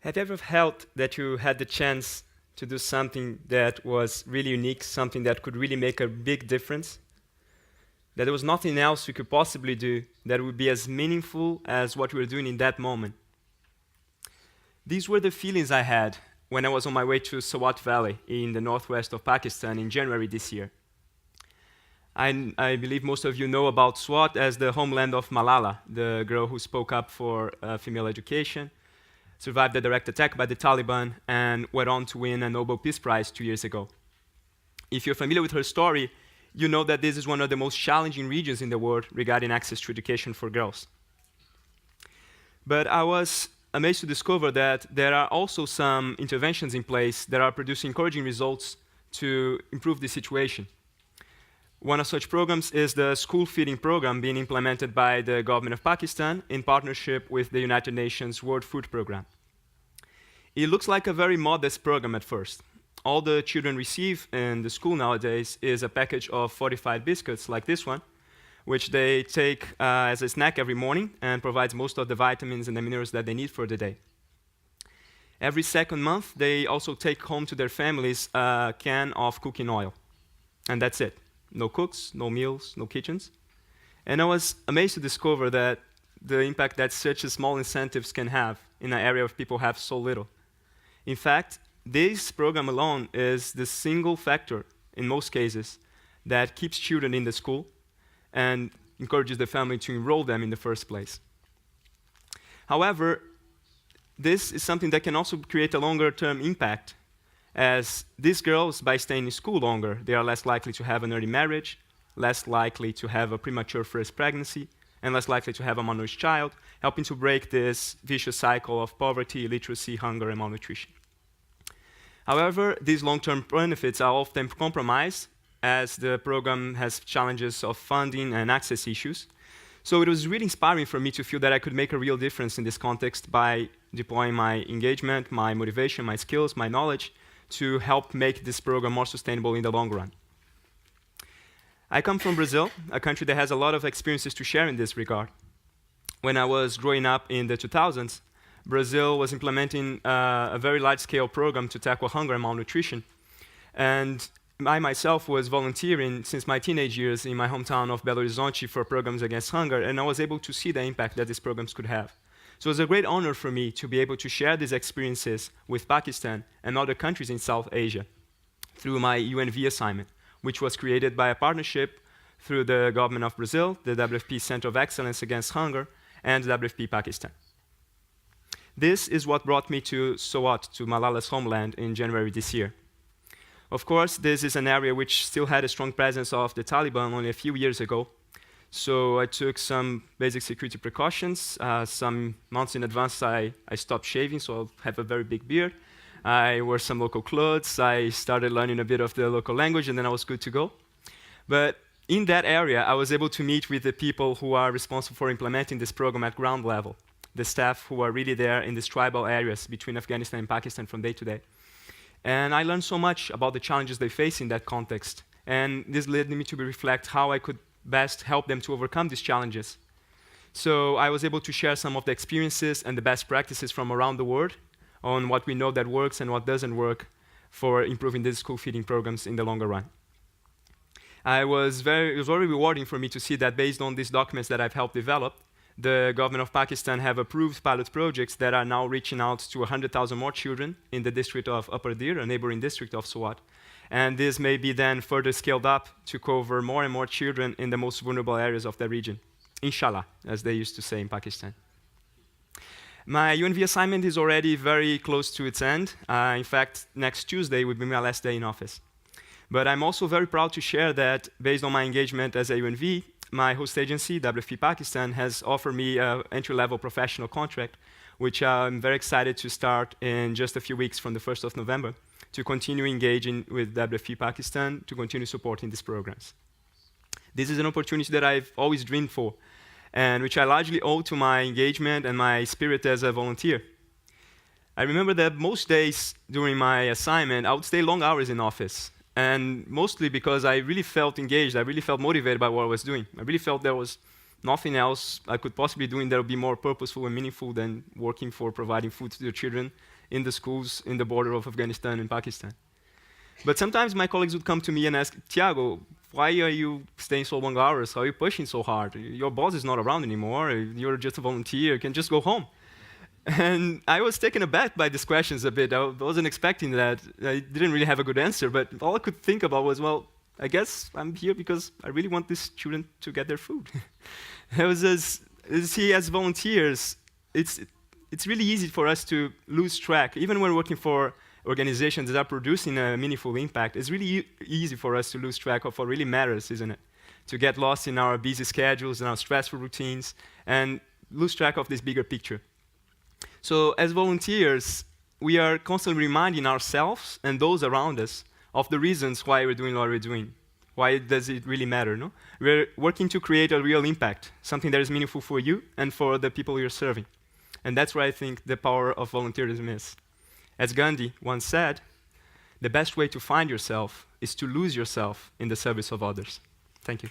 Have you ever felt that you had the chance to do something that was really unique, something that could really make a big difference? That there was nothing else you could possibly do that would be as meaningful as what you were doing in that moment? These were the feelings I had when I was on my way to Swat Valley in the northwest of Pakistan in January this year. I believe most of you know about Swat as the homeland of Malala, the girl who spoke up for female education, survived a direct attack by the Taliban, and went on to win a Nobel Peace Prize 2 years ago. If you're familiar with her story, you know that this is one of the most challenging regions in the world regarding access to education for girls. But I was amazed to discover that there are also some interventions in place that are producing encouraging results to improve the situation. One of such programs is the school feeding program being implemented by the government of Pakistan in partnership with the United Nations World Food Programme. It looks like a very modest program at first. All the children receive in the school nowadays is a package of fortified biscuits like this one, which they take as a snack every morning and provides most of the vitamins and the minerals that they need for the day. Every second month, they also take home to their families a can of cooking oil. And that's it. No cooks, no meals, no kitchens. And I was amazed to discover that the impact that such small incentives can have in an area where people have so little. In fact, this program alone is the single factor, in most cases, that keeps children in the school and encourages the family to enroll them in the first place. However, this is something that can also create a longer-term impact, as these girls, by staying in school longer, they are less likely to have an early marriage, less likely to have a premature first pregnancy, and less likely to have a malnourished child, helping to break this vicious cycle of poverty, illiteracy, hunger, and malnutrition. However, these long-term benefits are often compromised, as the program has challenges of funding and access issues. So it was really inspiring for me to feel that I could make a real difference in this context by deploying my engagement, my motivation, my skills, my knowledge, to help make this program more sustainable in the long run. I come from Brazil, a country that has a lot of experiences to share in this regard. When I was growing up in the 2000s, Brazil was implementing a very large-scale program to tackle hunger and malnutrition. And I myself was volunteering since my teenage years in my hometown of Belo Horizonte for programs against hunger, and I was able to see the impact that these programs could have. So it was a great honor for me to be able to share these experiences with Pakistan and other countries in South Asia through my UNV assignment, which was created by a partnership through the government of Brazil, the WFP Center of Excellence Against Hunger, and WFP Pakistan. This is what brought me to Swat, to Malala's homeland, in January this year. Of course, this is an area which still had a strong presence of the Taliban only a few years ago. So I took some basic security precautions. Some months in advance, I stopped shaving, so I'll have a very big beard. I wore some local clothes. I started learning a bit of the local language, and then I was good to go. But in that area, I was able to meet with the people who are responsible for implementing this program at ground level, the staff who are really there in these tribal areas between Afghanistan and Pakistan from day to day. And I learned so much about the challenges they face in that context. And this led me to reflect how I could best help them to overcome these challenges. So I was able to share some of the experiences and the best practices from around the world on what we know that works and what doesn't work for improving these school feeding programs in the longer run. It was very rewarding for me to see that based on these documents that I've helped develop, the government of Pakistan have approved pilot projects that are now reaching out to 100,000 more children in the district of Upper Dir, a neighboring district of Swat. And this may be then further scaled up to cover more and more children in the most vulnerable areas of the region. Inshallah, as they used to say in Pakistan. My UNV assignment is already very close to its end. In fact, next Tuesday will be my last day in office. But I'm also very proud to share that based on my engagement as a UNV, my host agency, WFP Pakistan, has offered me an entry-level professional contract, which I'm very excited to start in just a few weeks from the 1st of November, to continue engaging with WFP Pakistan, to continue supporting these programs. This is an opportunity that I've always dreamed for, and which I largely owe to my engagement and my spirit as a volunteer. I remember that most days during my assignment, I would stay long hours in office, and mostly because I really felt engaged, I really felt motivated by what I was doing. I really felt there was nothing else I could possibly do that would be more purposeful and meaningful than working for providing food to the children in the schools in the border of Afghanistan and Pakistan. But sometimes my colleagues would come to me and ask, Thiago, why are you staying so long hours? How are you pushing so hard? Your boss is not around anymore. You're just a volunteer. You can just go home. And I was taken aback by these questions a bit. I wasn't expecting that. I didn't really have a good answer, but all I could think about was, well, I guess I'm here because I really want this student to get their food. As volunteers, it's really easy for us to lose track. Even when working for organizations that are producing a meaningful impact, it's really easy for us to lose track of what really matters, isn't it? To get lost in our busy schedules and our stressful routines and lose track of this bigger picture. So as volunteers, we are constantly reminding ourselves and those around us of the reasons why we're doing what we're doing. Why does it really matter, no? We're working to create a real impact, something that is meaningful for you and for the people you're serving. And that's where I think the power of volunteerism is. As Gandhi once said, the best way to find yourself is to lose yourself in the service of others. Thank you.